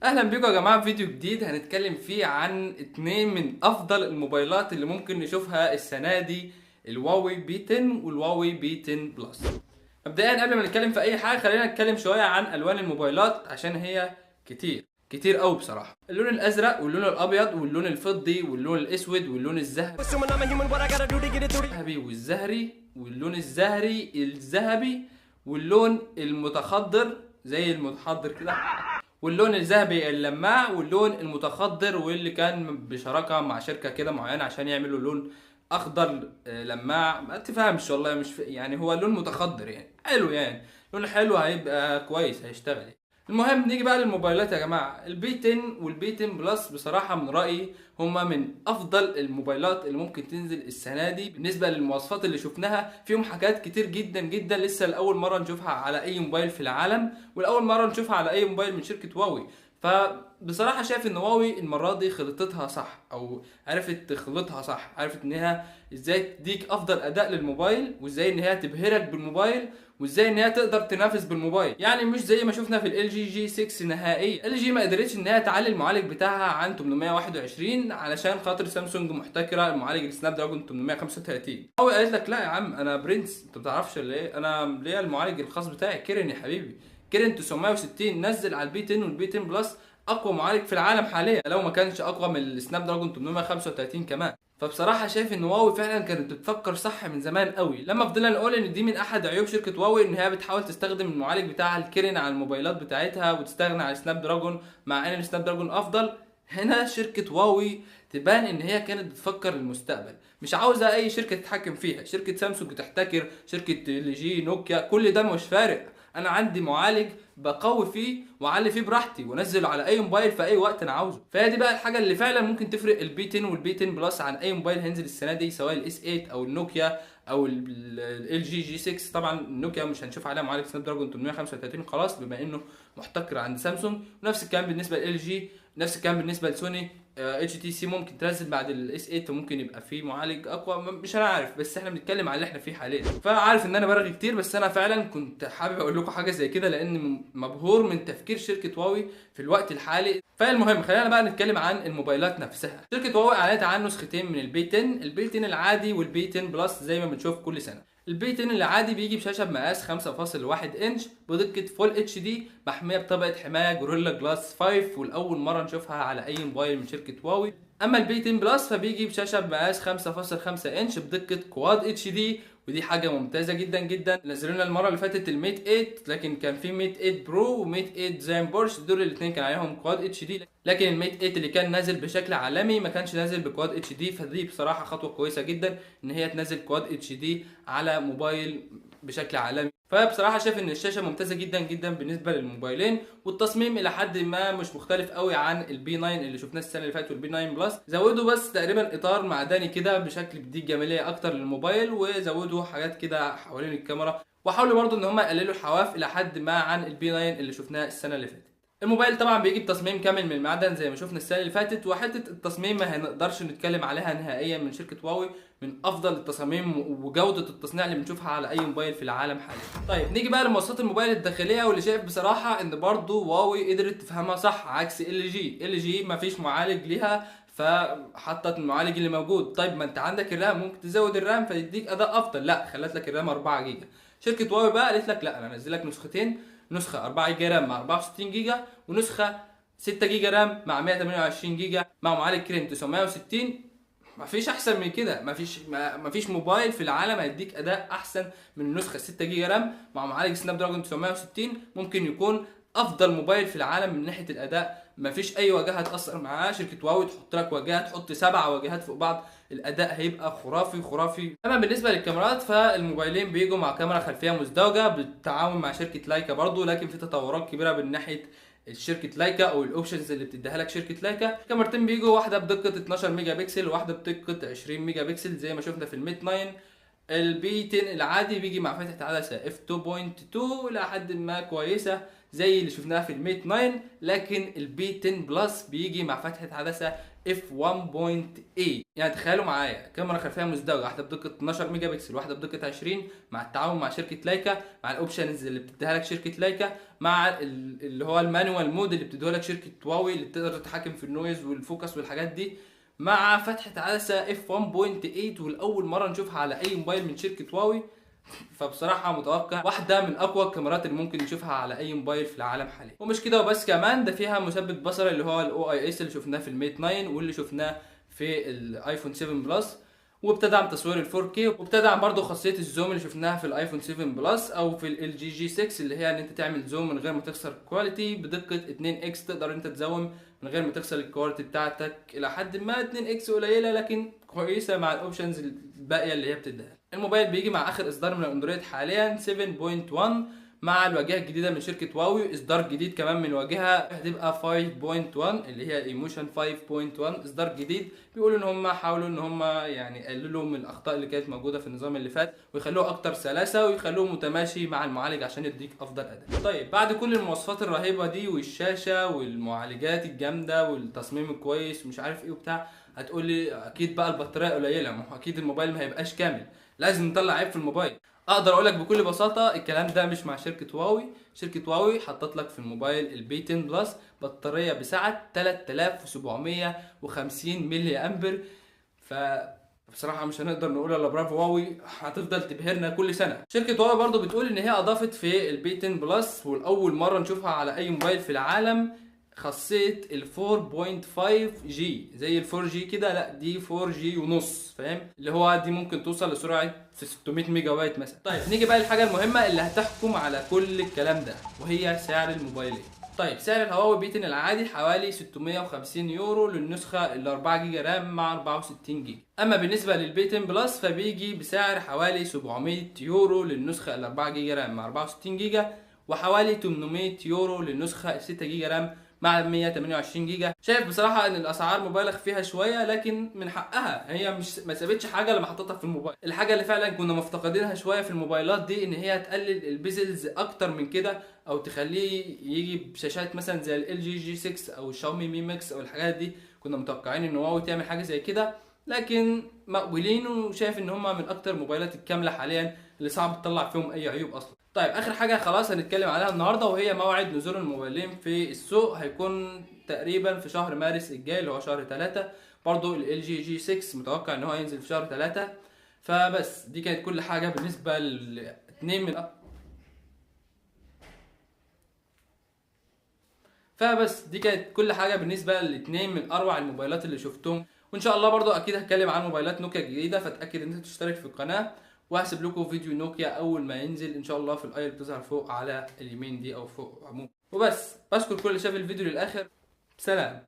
اهلا بيكم يا جماعه في فيديو جديد هنتكلم فيه عن اتنين من افضل الموبايلات اللي ممكن نشوفها السنه دي، الهواوي بي 10 والهواوي بي 10 بلس. مبدئيا قبل ما نتكلم في اي حاجه خلينا نتكلم شويه عن الوان الموبايلات عشان هي كتير كتير قوي بصراحه. اللون الازرق واللون الابيض واللون الفضي واللون الاسود واللون الذهبي والزهري واللون الزهري الذهبي واللون المتخضر زي المتحضر كده واللون الذهبي اللماع واللون المتخضر واللي كان بشراكة مع شركة كده معينة عشان يعملوا لون اخضر لماع. ما تفهمش والله، مش يعني هو لون متخضر يعني حلو، يعني لون حلو هيبقى كويس هيشتغل يعني. المهم نيجي بقى للموبايلات يا جماعة. البي 10 والبي 10 بلس بصراحة من رأيي هما من افضل الموبايلات اللي ممكن تنزل السنة دي. بالنسبة للمواصفات اللي شفناها فيهم حاجات كتير جدا جدا لسه لأول مرة نشوفها على اي موبايل في العالم، ولأول مرة نشوفها على اي موبايل من شركة هواوي. فبصراحة شايف ان هواوي المرة دي خلطتها صح، او عرفت تخلطها صح، عرفت انها ازاي تديك افضل اداء للموبايل، وازاي ان هي تبهرك بالموبايل، وازاي ان هي تقدر تنافس بالموبايل. يعني مش زي ما شفنا في ال جي جي 6 نهائيا. ال جي ما قدرتش ان هي تعلي المعالج بتاعها عن 821 علشان خاطر سامسونج محتكره المعالج السناب دراجون 835. هو قالت لك لا يا عم انا برنس، انت ما بتعرفش ولا ايه؟ انا ليا المعالج الخاص بتاعي كيرن يا حبيبي، كيرن 960 نزل على البي 10 والبي 10 بلس اقوى معالج في العالم حاليا، لو ما كانش اقوى من السناب دراجون 835 كمان. فبصراحه شايف ان هواوي فعلا كانت بتفكر صح من زمان قوي، لما فضلنا نقول ان دي من احد عيوب شركه هواوي ان هي بتحاول تستخدم المعالج بتاعها الكيرن على الموبايلات بتاعتها وتستغنى عن السناب دراجون، مع ان السناب دراجون افضل. هنا شركه هواوي تبان ان هي كانت بتفكر للمستقبل، مش عاوزه اي شركه تتحكم فيها. شركه سامسونج تحتكر، شركه ال جي، نوكيا، كل ده مش فارق. انا عندي معالج بقوي فيه واعلي فيه براحتي وانزله على اي موبايل في اي وقت انا عاوزه. فهي دي بقى الحاجه اللي فعلا ممكن تفرق البي 10 والبي 10 بلس عن اي موبايل هينزل السنه دي، سواء الاس 8 او النوكيا او ال جي جي 6. طبعا النوكيا مش هنشوف عليها معالج سناب دراجون 835 خلاص بما انه محتكر عند سامسونج. ونفس الكلام بالنسبه لل جي، نفس الكلام بالنسبه لسوني. اتش تي سي ممكن تنزل بعد الاس 8 وممكن يبقى فيه معالج اقوى، مش انا عارف، بس احنا بنتكلم على اللي احنا فيه حاليا. فعارف ان انا برغي كتير، بس انا فعلا كنت حابب اقول لكم حاجه زي كده لان مبهور من تفكير شركه هواوي في الوقت الحالي. فالمهم خلينا بقى نتكلم عن الموبايلات نفسها. شركه هواوي اعلنت عن نسختين من البي 10، البي 10 العادي والبي 10 بلس زي ما بنشوف كل سنه. البي 10 العادي بيجي بشاشه بمقاس 5.1 انش بدقه فول اتش دي، محميه بطبقه حمايه جوريلا جلاس 5، والاول مره نشوفها على اي موبايل من شركه هواوي. اما البي 10 بلس فبيجي بشاشه بمقاس 5.5 انش بدقه كواد اتش دي، ودي حاجه ممتازه جدا جدا. نزلوا لنا المره اللي فاتت الميت 8، لكن كان في ميت 8 برو وميت 8 زين بورش، دول الاثنين كان عليهم كواد اتش دي، لكن الميت 8 اللي كان نازل بشكل عالمي ما كانش نازل بكواد اتش دي. فدي بصراحه خطوه كويسه جدا ان هي تنزل كواد اتش دي على موبايل بشكل عالمي. فبصراحه شايف ان الشاشه ممتازه جدا جدا بالنسبه للموبايلين، والتصميم الى حد ما مش مختلف قوي عن البي 9 اللي شفناه السنه اللي فاتت والبي 9 بلس. زودوا بس تقريبا اطار معدني كده بشكل بيديك جماليه اكتر للموبايل، وزودوا حاجات كده حوالين الكاميرا، وحاولوا برضو ان هم يقللوا الحواف الى حد ما عن البي 9 اللي شفناه السنه اللي فاتت. الموبايل طبعا بيجي بتصميم كامل من المعدن زي ما شفنا السنه اللي فاتت، وحته التصميم ما هنقدرش نتكلم عليها نهائيا من شركه هواوي، من افضل التصاميم وجوده التصنيع اللي بنشوفها على اي موبايل في العالم حاليا. طيب نيجي بقى لمواصفات الموبايل الداخليه، واللي شايف بصراحه ان برضو هواوي قدرت تفهمها صح عكس ال جي. ال جي مفيش معالج ليها فحطت المعالج اللي موجود. طيب ما انت عندك الرام، ممكن تزود الرام فيديك اداء افضل، لا خلت لك الرام 4 جيجا. شركه هواوي بقى قالت لك لا انا انزل لك نسختين، نسخه 4 جيجا رام مع 64 جيجا، ونسخه 6 جيجا رام مع 128 جيجا مع معالج كريم 960. مفيش احسن من كده، مفيش موبايل في العالم هيديك اداء احسن من النسخه 6 جيجا رام مع معالج سناب دراجون 960. ممكن يكون افضل موبايل في العالم من ناحيه الاداء، مفيش اي واجهه هتاثر معاه. شركه هواوي تحط لك واجهه، تحط 7 واجهات فوق بعض، الاداء هيبقى خرافي خرافي. اما بالنسبه للكاميرات فالموبايلين بيجوا مع كاميرا خلفيه مزدوجه بالتعاون مع شركه لايكا برضو، لكن في تطورات كبيره من ناحيه شركه لايكا او الاوبشنز اللي بتديها لك شركه لايكا. الكاميرتين بيجوا واحده بدقه 12 ميجا بكسل وواحده بدقه 20 ميجا بكسل زي ما شفنا في الميت 9. البي 10 العادي بيجي مع فتحة عدسة اف 2.2 الى حد ما كويسة زي اللي شفناها في الميت 9، لكن البي 10 بلس بيجي مع فتحة عدسة اف 1.8. يعني تخيلوا معايا كاميرا خلفيه مزدوجه، واحده بدقه 12 ميجا بكسل، واحده بدقه 20، مع التعاون مع شركه لايكا، مع الاوبشنز اللي بتديها لك شركه لايكا، مع اللي هو المانوال مود اللي بتديها لك شركه هواوي اللي بتقدر تتحكم في النويز والفوكس والحاجات دي، مع فتحه عدسه اف 1.8، والاول مره نشوفها على اي موبايل من شركه هواوي. فبصراحه متوقع واحده من اقوى الكاميرات اللي ممكن نشوفها على اي موبايل في العالم حاليا. ومش كده وبس، كمان ده فيها مثبت بصري اللي هو الاو اي اس اللي شفناه في الميت 9 واللي شفناه في الايفون 7 بلس، وبتدعم تصوير ال 4K، وبتدعم برضه خاصيه الزوم اللي شفناها في الايفون 7 بلس او في ال جي جي 6 اللي هي ان انت تعمل زوم من غير ما تخسر كواليتي بدقه 2x. تقدر انت تزوم من غير ما تخسر الكواليتي بتاعتك الى حد ما. 2x قليله لكن كويسه مع الاوبشنز الباقيه اللي هي بتديها. الموبايل بيجي مع اخر اصدار من الاندرويد حاليا 7.1 مع الواجهه الجديده من شركه هواوي. اصدار جديد كمان من الواجهه هتبقى 5.1 اللي هي ايموشن 5.1، اصدار جديد. بيقولوا ان هم حاولوا ان هم يعني يقللوا من الاخطاء اللي كانت موجوده في النظام اللي فات ويخلوه اكتر سلاسه ويخلوه متماشي مع المعالج عشان يديك افضل اداء. طيب بعد كل المواصفات الرهيبه دي والشاشه والمعالجات الجامده والتصميم الكويس ومش عارف ايه وبتاع، هتقول لي اكيد بقى البطاريه قليله، ما هو اكيد الموبايل ما هيبقاش كامل، لازم نطلع عيب في الموبايل. اقدر اقول لك بكل بساطه الكلام ده مش مع شركه هواوي. شركه هواوي حطت لك في الموبايل البي 10 بلس بطاريه بسعه 3750 ملي امبر. بصراحه مش هنقدر نقول الا برافو هواوي، هتفضل تبهرنا كل سنه. شركه هواوي برضو بتقول ان هي اضافت في البي 10 بلس والاول مره نشوفها على اي موبايل في العالم خاصيه ال 4.5 جي زي ال 4 جي كده، لا دي 4 جي ونص، فاهم؟ اللي هو دي ممكن توصل لسرعه 600 ميجا بايت مثلا. طيب نيجي بقى للحاجه المهمه اللي هتحكم على كل الكلام ده، وهي سعر الموبايلين. طيب سعر الهواوي بي 10 العادي حوالي 650 يورو للنسخه ال 4 جيجا رام مع 64 جيجا. اما بالنسبه للبي 10 بلس فبيجي بسعر حوالي 700 يورو للنسخه ال 4 جيجا رام مع 64 جيجا، وحوالي 800 يورو للنسخه ال 6 جيجا رام مع 128 جيجا. شايف بصراحه ان الاسعار مبالغ فيها شويه، لكن من حقها، هي مش ما سابتش حاجه لما حطيتها في الموبايل. الحاجه اللي فعلا كنا مفتقدينها شويه في الموبايلات دي ان هي تقلل البيزلز اكتر من كده، او تخليه يجي بشاشات مثلا زي ال جي جي 6 او الشاومي مي ميكس او الحاجات دي. كنا متوقعين ان هواوي تعمل حاجه زي كده، لكن مقبولين وشايف ان هم من اكتر الموبايلات الكامله حاليا اللي صعب تطلع فيهم اي عيوب اصلا. طيب اخر حاجه خلاص هنتكلم عليها النهارده، وهي موعد نزول الموبايلين في السوق. هيكون تقريبا في شهر مارس الجاي اللي هو شهر 3. برضو ال جي جي 6 متوقع ان هو ينزل في شهر 3. فبس دي كانت كل حاجه بالنسبه لاثنين من الاثنين من اروع الموبايلات اللي شفتهم. وان شاء الله برضو اكيد هتكلم عن موبايلات نوكيا جديده، فاتاكد ان انت تشترك في القناه، وهسيب لكم فيديو نوكيا اول ما ينزل ان شاء الله في الايه اللي بتظهر فوق على اليمين دي او فوق عموما. وبس بشكر كل اللي شاف الفيديو للاخر. سلام.